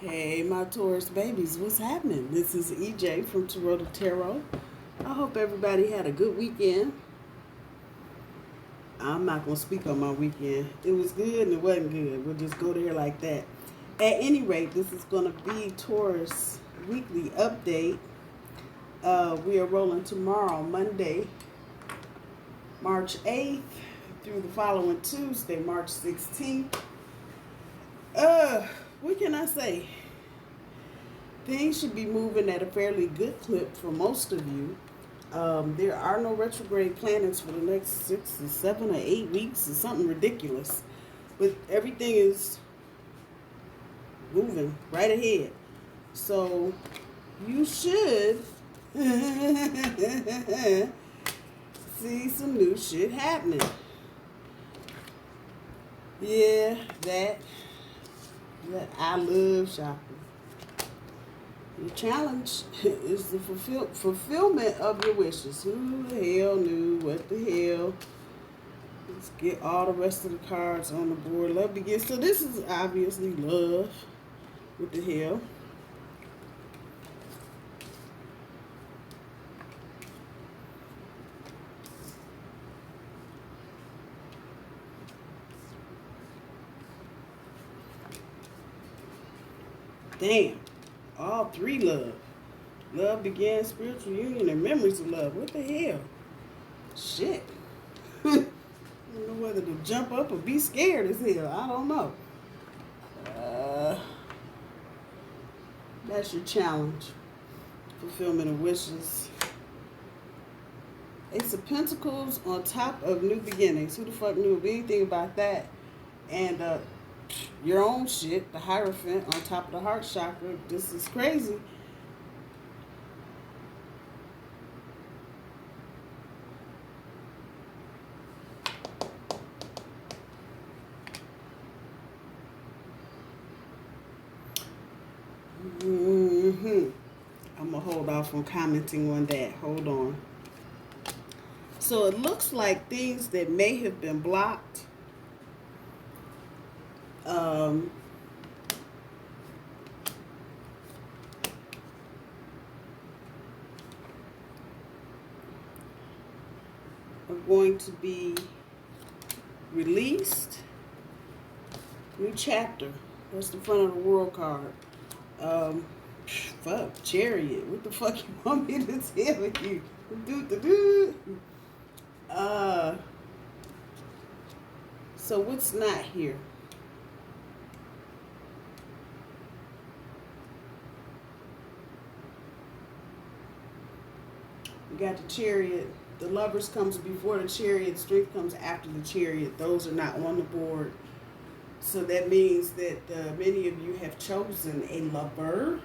Hey, my Taurus babies, what's happening? This is EJ from Taurota Tarot. I hope everybody had a good weekend. I'm not going to speak on my weekend. It was good and it wasn't good. We'll just go there like that. At any rate, this is going to be Taurus weekly update. We are rolling tomorrow, Monday, March 8th, through the following Tuesday, March 16th. What can I say? Things should be moving at a fairly good clip for most of you. There are no retrograde planets for the next 6 or 7 or 8 weeks or something ridiculous. But everything is moving right ahead. So you should see some new shit happening. Yeah, that I love shopping. The challenge is the fulfillment of your wishes. Who the hell knew? What the hell? Let's get all the rest of the cards on the board. Love begins. So this is obviously love. What the hell? Damn. All three love. Love began spiritual union and memories of love. What the hell? Shit. I don't know whether to jump up or be scared as hell. I don't know. That's your challenge. Fulfillment of wishes. Ace of Pentacles on top of new beginnings. Who the fuck knew anything about that? And your own shit, the Hierophant on top of the heart chakra. This is crazy. I'm gonna hold off on commenting on that. Hold on. So it looks like things that may have been blocked are going to be released. New chapter. That's the front of the world card. Fuck, Chariot. What the fuck you want me to tell you? So what's not here? We got the Chariot. The Lovers comes before the Chariot. Strength comes after the Chariot. Those are not on the board. So that means that many of you have chosen a lover.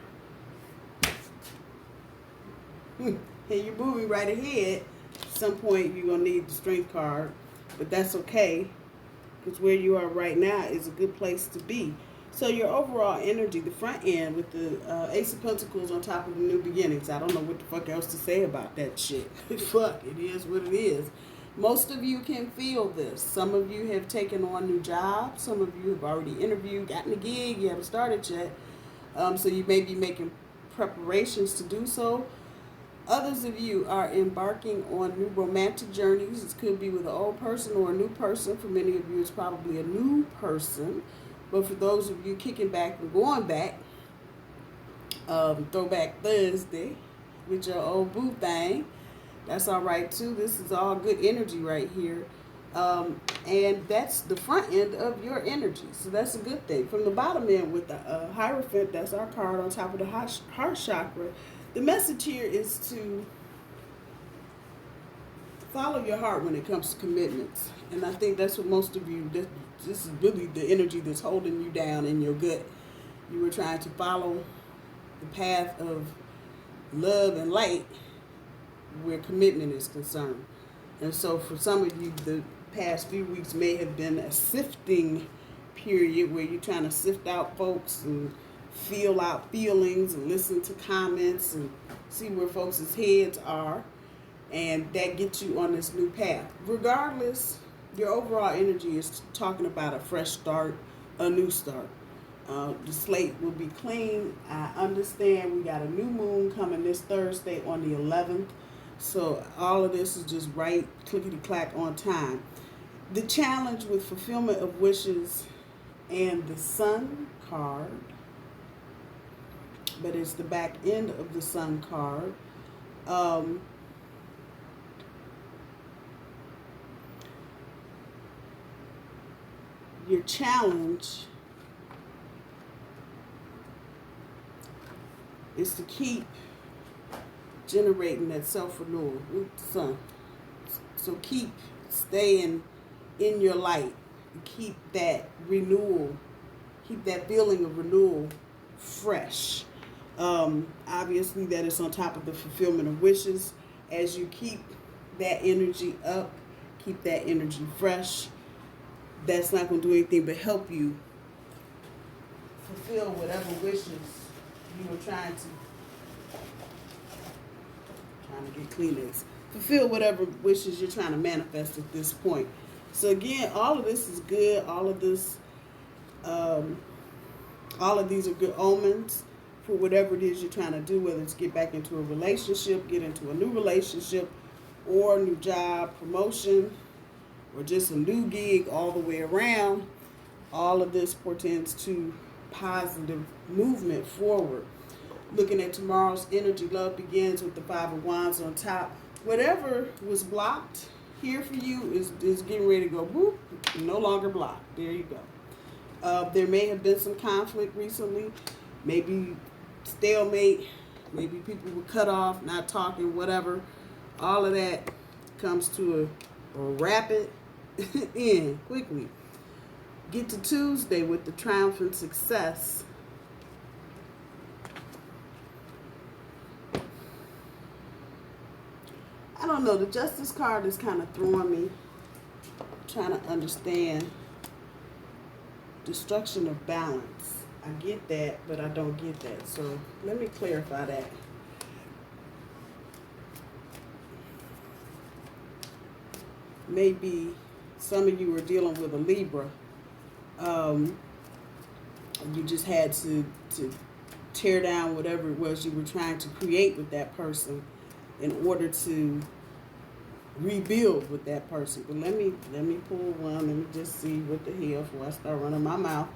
And you're moving right ahead. At some point, you're going to need the Strength card. But that's okay. Because where you are right now is a good place to be. So your overall energy, the front end with the Ace of Pentacles on top of the new beginnings. I don't know what the fuck else to say about that shit. Fuck, it is what it is. Most of you can feel this. Some of you have taken on new jobs. Some of you have already interviewed, gotten a gig. You haven't started yet. So you may be making preparations to do so. Others of you are embarking on new romantic journeys. It could be with an old person or a new person. For many of you, it's probably a new person. But for those of you kicking back and going back, Throwback Thursday with your old boo thing, that's all right too. This is all good energy right here. And that's the front end of your energy. So that's a good thing. From the bottom end with the Hierophant, that's our card on top of the heart chakra. The message here is to follow your heart when it comes to commitments. And I think that's what most of you, this is really the energy that's holding you down in your gut. You were trying to follow the path of love and light where commitment is concerned. And so for some of you, the past few weeks may have been a sifting period where you're trying to sift out folks and feel out feelings and listen to comments and see where folks' heads are. And that gets you on this new path. Regardless, your overall energy is talking about a fresh start, a new start. The slate will be clean. I understand we got a new moon coming this Thursday on the 11th. So all of this is just right, clickety-clack on time. The challenge with fulfillment of wishes and the Sun card, but it's the back end of the Sun card. Your challenge is to keep generating that self-renewal with the Sun. So keep staying in your light. Keep that renewal, keep that feeling of renewal fresh. Obviously that is on top of the fulfillment of wishes. As you keep that energy up, keep that energy fresh, that's not going to do anything but help you fulfill whatever wishes you were trying to get Kleenex. Fulfill whatever wishes you're trying to manifest at this point. So again, all of this is good. All of these are good omens for whatever it is you're trying to do, whether it's get back into a relationship, get into a new relationship, or a new job, promotion, or just a new gig all the way around. All of this portends to positive movement forward. Looking at tomorrow's energy, love begins with the Five of Wands on top. Whatever was blocked here for you is getting ready to go whoop, no longer blocked. There you go. There may have been some conflict recently, maybe stalemate, maybe people were cut off, not talking, whatever. All of that comes to a rapid end quickly. Get to Tuesday with the triumphant success. I don't know, the Justice card is kind of throwing me, trying to understand destruction of balance. I get that, but I don't get that. So let me clarify that. Maybe some of you are dealing with a Libra. You just had to tear down whatever it was you were trying to create with that person in order to rebuild with that person. But let me pull one. Let me just see what the hell before I start running my mouth.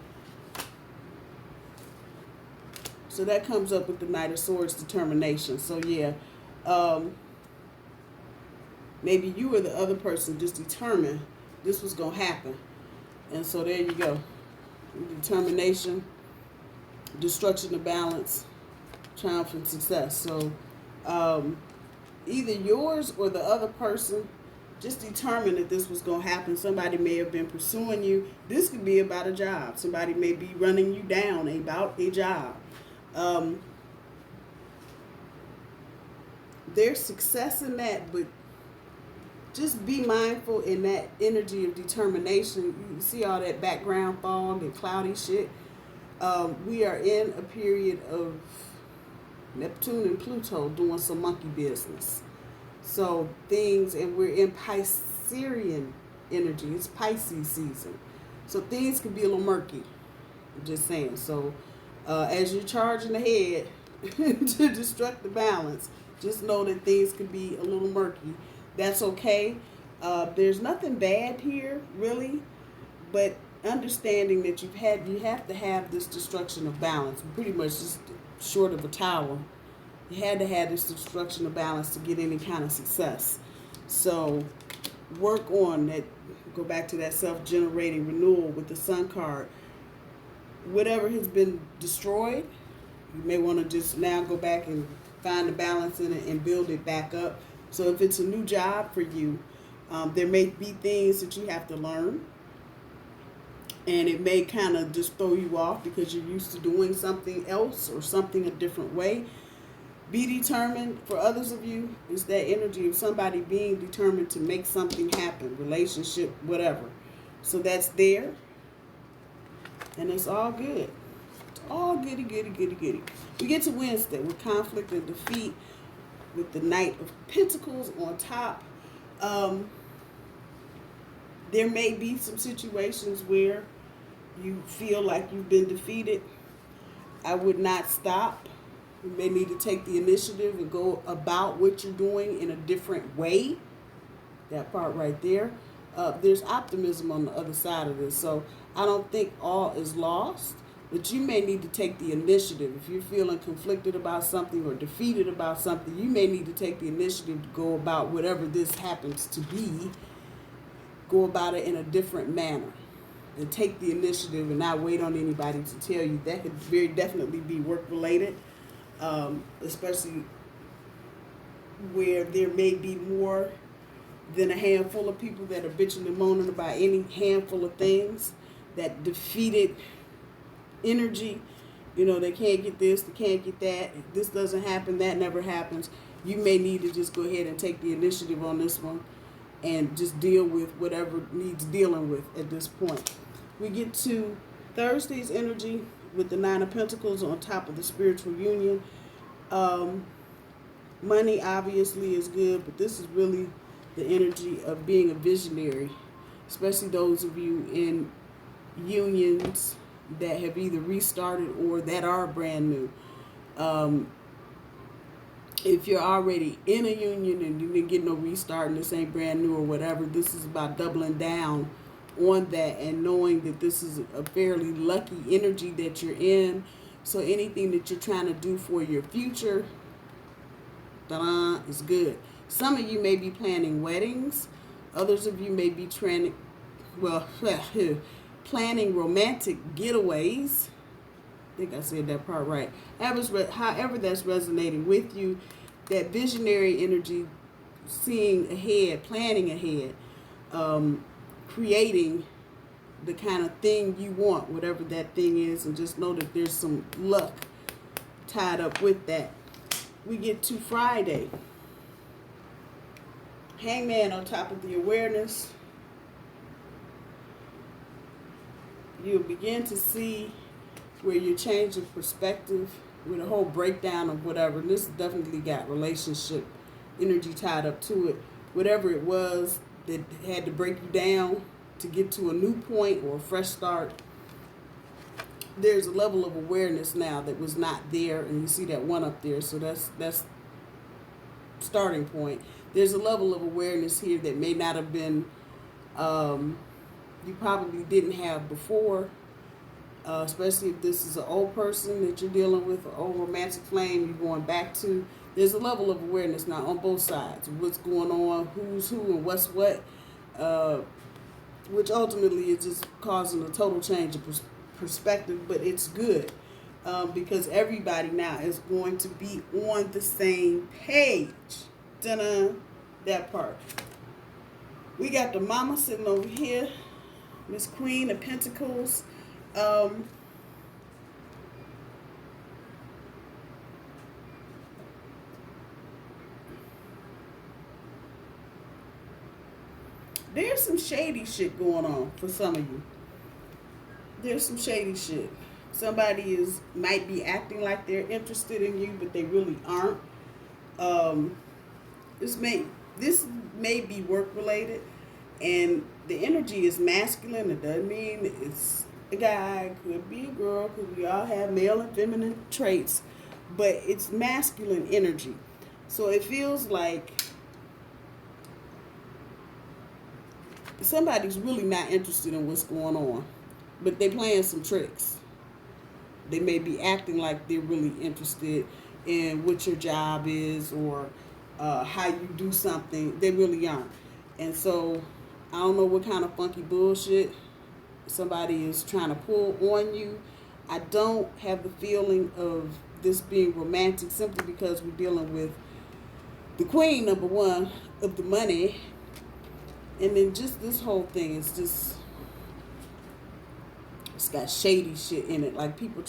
So that comes up with the Knight of Swords, determination. So yeah, maybe you or the other person just determined this was going to happen. And so there you go. Determination, destruction of balance, triumphant success. So either yours or the other person just determined that this was going to happen. Somebody may have been pursuing you. This could be about a job. Somebody may be running you down about a job. There's success in that, but just be mindful in that energy of determination. You see all that background fog and cloudy shit. We are in a period of Neptune and Pluto doing some monkey business. So things, and we're in Piscean energy. It's Pisces season. So things can be a little murky. I'm just saying. So as you're charging ahead to destruct the balance, just know that things can be a little murky. That's okay. There's nothing bad here, really, but understanding that you have to have this destruction of balance, pretty much just short of a tower. You had to have this destruction of balance to get any kind of success. So work on that. Go back to that self-generating renewal with the Sun card. Whatever has been destroyed, you may want to just now go back and find the balance in it and build it back up. So if it's a new job for you, there may be things that you have to learn. And it may kind of just throw you off because you're used to doing something else or something a different way. Be determined. For others of you, it's that energy of somebody being determined to make something happen, relationship, whatever. So that's there. And it's all good. It's all goody, goody, goody, goody. We get to Wednesday with conflict and defeat with the Knight of Pentacles on top. There may be some situations where you feel like you've been defeated, I would not stop. You may need to take the initiative and go about what you're doing in a different way. That part right there. There's optimism on the other side of this. So I don't think all is lost, but you may need to take the initiative. If you're feeling conflicted about something or defeated about something, you may need to take the initiative to go about whatever this happens to be, go about it in a different manner. And take the initiative and not wait on anybody to tell you. That could very definitely be work related, especially where there may be more than a handful of people that are bitching and moaning about any handful of things. That defeated energy, you know, they can't get this, they can't get that, this doesn't happen, that never happens. You may need to just go ahead and take the initiative on this one and just deal with whatever needs dealing with at this point. We get to Thursday's energy with the Nine of Pentacles on top of the spiritual union. Money obviously is good, but this is really the energy of being a visionary, especially those of you in unions that have either restarted or that are brand new. If you're already in a union and you didn't get no restart and this ain't brand new or whatever, this is about doubling down on that and knowing that this is a fairly lucky energy that you're in. So anything that you're trying to do for your future, ta-da, is good. Some of you may be planning weddings. Others of you may be planning romantic getaways. I think I said that part right. However that's resonating with you, that visionary energy, seeing ahead, planning ahead, creating the kind of thing you want, whatever that thing is, and just know that there's some luck tied up with that. We get to Friday. Hangman on top of the awareness. You'll begin to see where you're changing perspective with a whole breakdown of whatever. And this definitely got relationship energy tied up to it. Whatever it was that had to break you down to get to a new point or a fresh start, there's a level of awareness now that was not there, and you see that one up there, so that's starting point. There's a level of awareness here that may not have been, you probably didn't have before, especially if this is an old person that you're dealing with, an old romantic flame you're going back to. There's a level of awareness now on both sides of what's going on, who's who and what's what, which ultimately is just causing a total change of perspective, but it's good because everybody now is going to be on the same page. Ta-da, that part. We got the mama sitting over here, Miss Queen of Pentacles. There's some shady shit going on for some of you. There's some shady shit. Somebody might be acting like they're interested in you, but they really aren't. This may be work related, and the energy is masculine. It doesn't mean it's a guy, could be a girl, because we all have male and feminine traits, but it's masculine energy. So it feels like somebody's really not interested in what's going on, but they're playing some tricks. They may be acting like they're really interested in what your job is or how you do something. They really aren't. And so I don't know what kind of funky bullshit somebody is trying to pull on you. I don't have the feeling of this being romantic simply because we're dealing with the queen, number one, of the money. And then just this whole thing is just, it's got shady shit in it. Like people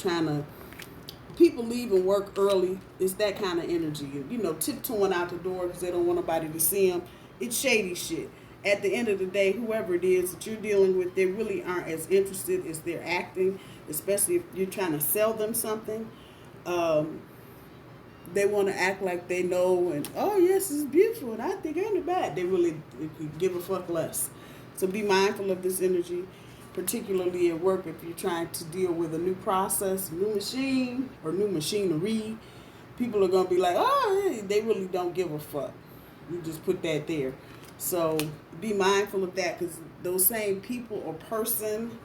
leaving work early. It's that kind of energy. You know, tiptoeing out the door because they don't want nobody to see them. It's shady shit. At the end of the day, whoever it is that you're dealing with, they really aren't as interested as they're acting, especially if you're trying to sell them something. They want to act like they know and, oh, yes, it's beautiful, and I think ain't it bad. They really give a fuck less. So be mindful of this energy. particularly at work, if you're trying to deal with a new process, new machine, or new machinery, people are going to be like, oh, they really don't give a fuck. You just put that there. So be mindful of that, because those same people or person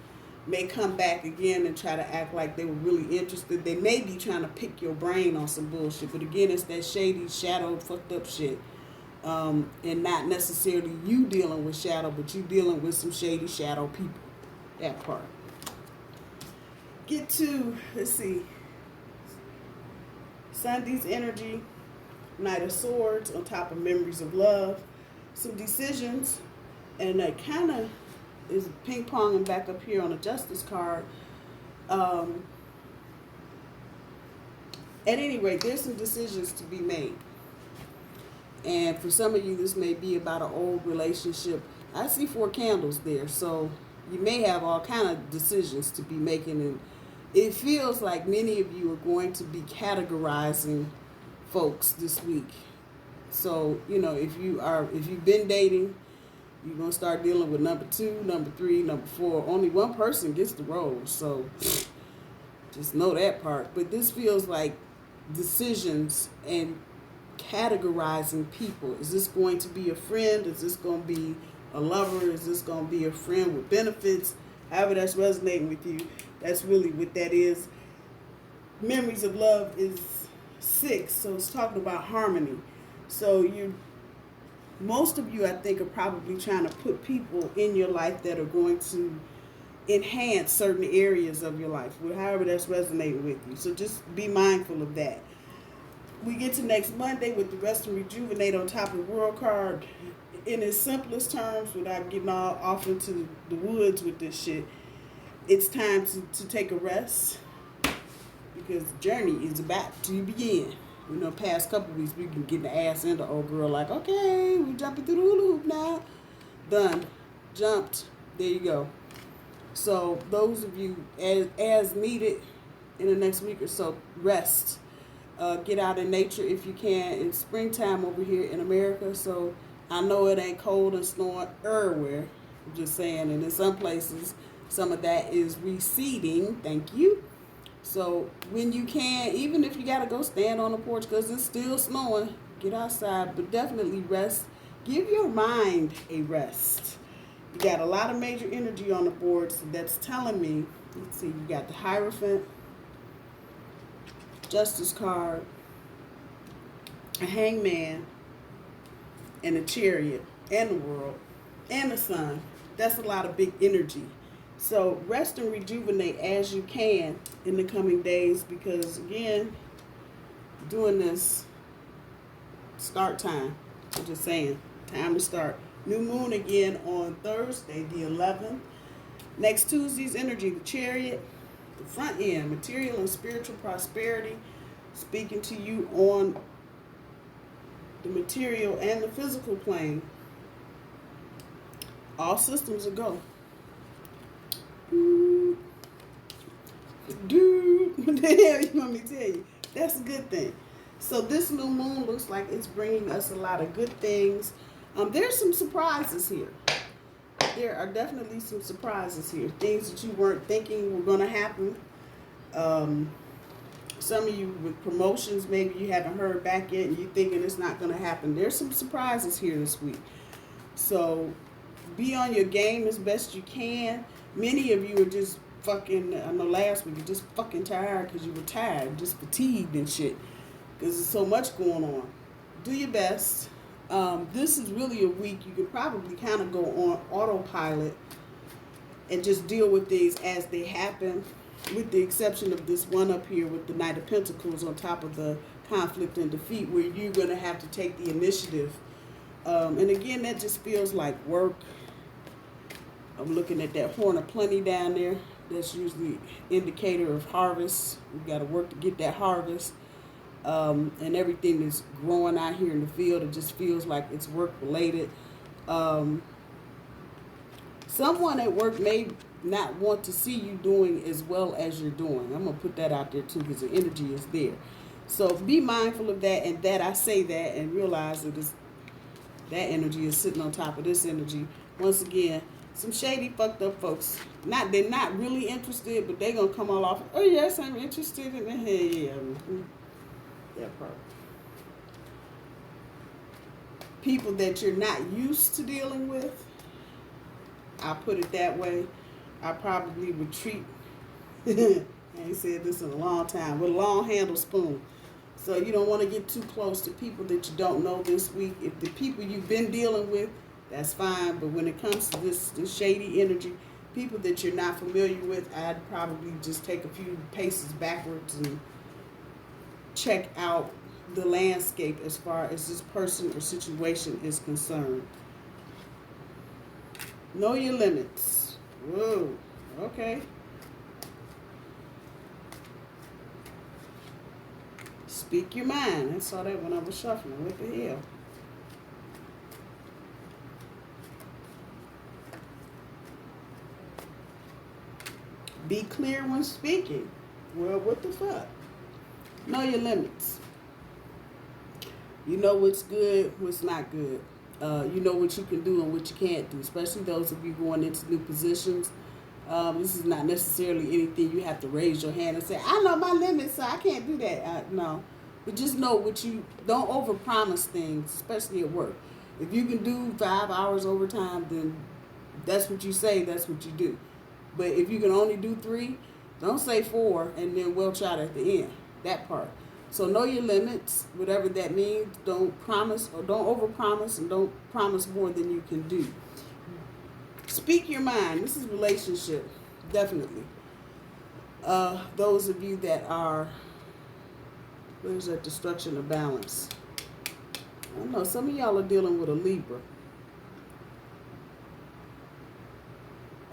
may come back again and try to act like they were really interested. They may be trying to pick your brain on some bullshit, but again, it's that shady, shadow, fucked up shit. And not necessarily you dealing with shadow, but you dealing with some shady shadow people. That part. Get to, let's see, Sunday's energy, Knight of Swords on top of Memories of Love. Some decisions, and that kind of is ping-ponging back up here on the Justice card. At any rate, there's some decisions to be made. And for some of you, this may be about an old relationship. I see 4 candles there, so you may have all kind of decisions to be making, and it feels like many of you are going to be categorizing folks this week. So, you know, if you've been dating, you're going to start dealing with number 2, number 3, number 4. Only one person gets the role, so just know that part. But this feels like decisions and categorizing people. Is this going to be a friend? Is this going to be a lover? Is this going to be a friend with benefits? However that's resonating with you, that's really what that is. Memories of Love is 6, so it's talking about harmony. So most of you, I think, are probably trying to put people in your life that are going to enhance certain areas of your life, however that's resonating with you. So just be mindful of that. We get to next Monday with the Rest and Rejuvenate on top of the World card. In its simplest terms, without getting all off into the woods with this shit, it's time to take a rest, because the journey is about to begin. You know, past couple weeks, we've been getting the ass into old girl like, okay, we're jumping through the hula hoop now. Done. Jumped. There you go. So those of you, as needed in the next week or so, rest. Get out in nature if you can. It's springtime over here in America, so I know it ain't cold and snowing everywhere. I'm just saying, and in some places, some of that is receding. Thank you. So when you can, even if you got to go stand on the porch because it's still snowing, get outside, but definitely rest. Give your mind a rest. You got a lot of major energy on the board, so that's telling me, let's see, you got the Hierophant, Justice card, a Hangman, and a Chariot, and the World, and the Sun. That's a lot of big energy. So rest and rejuvenate as you can in the coming days, because again, doing this, start time. I'm just saying, time to start. New moon again on Thursday, the 11th. Next Tuesday's energy, the Chariot, the front end, material and spiritual prosperity, speaking to you on the material and the physical plane. All systems are go. Dude, what the hell you want me to tell you? That's a good thing. So this new moon looks like it's bringing us a lot of good things. There's some surprises here. There are definitely some surprises here. Things that you weren't thinking were going to happen. Some of you with promotions, maybe you haven't heard back yet and you're thinking it's not going to happen. There's some surprises here this week. So be on your game as best you can. Many of you are just fucking, I know last week, you're just fucking tired because you were tired, just fatigued and shit. Because there's so much going on. Do your best. This is really a week you could probably kind of go on autopilot and just deal with things as they happen, with the exception of this one up here with the Knight of Pentacles on top of the conflict and defeat, where you're going to have to take the initiative. And again, that just feels like work. I'm looking at that Horn of Plenty down there. That's usually indicator of harvest. We've got to work to get that harvest. And everything is growing out here in the field. It just feels like it's work related. Someone at work may not want to see you doing as well as you're doing. I'm going to put that out there too, because the energy is there. So be mindful of that, and that I say that and realize that that energy is sitting on top of this energy. Once again, Some shady, fucked up folks. They're not really interested, but they're gonna come all off. Oh yes, I'm interested in the yeah, that part. People that you're not used to dealing with. I'll put it that way. I probably would treat. I ain't said this in a long time. With a long handle spoon. So you don't want to get too close to people that you don't know this week. If the people you've been dealing with, that's fine. But when it comes to this shady energy, people that you're not familiar with, I'd probably just take a few paces backwards and check out the landscape as far as this person or situation is concerned. Know your limits. Whoa. Okay. Speak your mind. I saw that when I was shuffling. What the hell? Be clear when speaking. Well, what the fuck? Know your limits. You know what's good, what's not good. You know what you can do and what you can't do, especially those of you going into new positions. This is not necessarily anything you have to raise your hand and say, I know my limits, so I can't do that. No. But just know don't overpromise things, especially at work. If you can do 5 hours overtime, then that's what you say, that's what you do. But if you can only do 3, don't say 4 and then welch out at the end. That part. So know your limits, whatever that means. Don't promise or don't overpromise, and don't promise more than you can do. Speak your mind. This is relationship, definitely. Those of you that are, where's that destruction of balance? I don't know. Some of y'all are dealing with a Libra.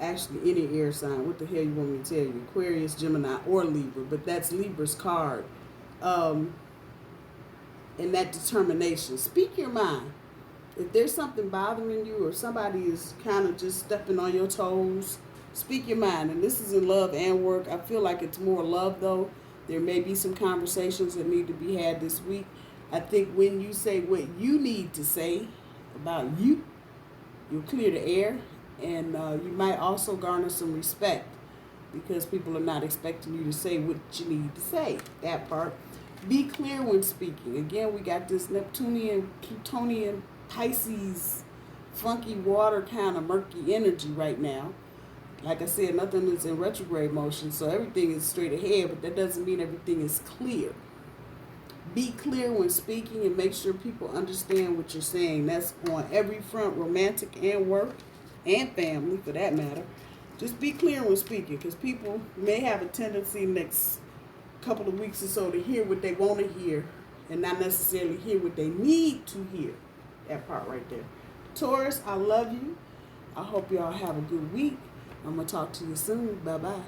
Actually, any air sign. What the hell you want me to tell you? Aquarius, Gemini, or Libra. But that's Libra's card. And that determination. Speak your mind. If there's something bothering you or somebody is kind of just stepping on your toes, speak your mind. And this is in love and work. I feel like it's more love, though. There may be some conversations that need to be had this week. I think when you say what you need to say about you, you'll clear the air. And you might also garner some respect because people are not expecting you to say what you need to say. That part. Be clear when speaking. Again, we got this Neptunian, Plutonian, Pisces, funky water kind of murky energy right now. Like I said, nothing is in retrograde motion, so everything is straight ahead, but that doesn't mean everything is clear. Be clear when speaking and make sure people understand what you're saying. That's on every front, romantic and work, and family for that matter. Just be clear when speaking, because people may have a tendency next couple of weeks or so to hear what they want to hear and not necessarily hear what they need to hear. That part right there. Taurus, I love you. I hope y'all have a good week. I'm going to talk to you soon. Bye-bye.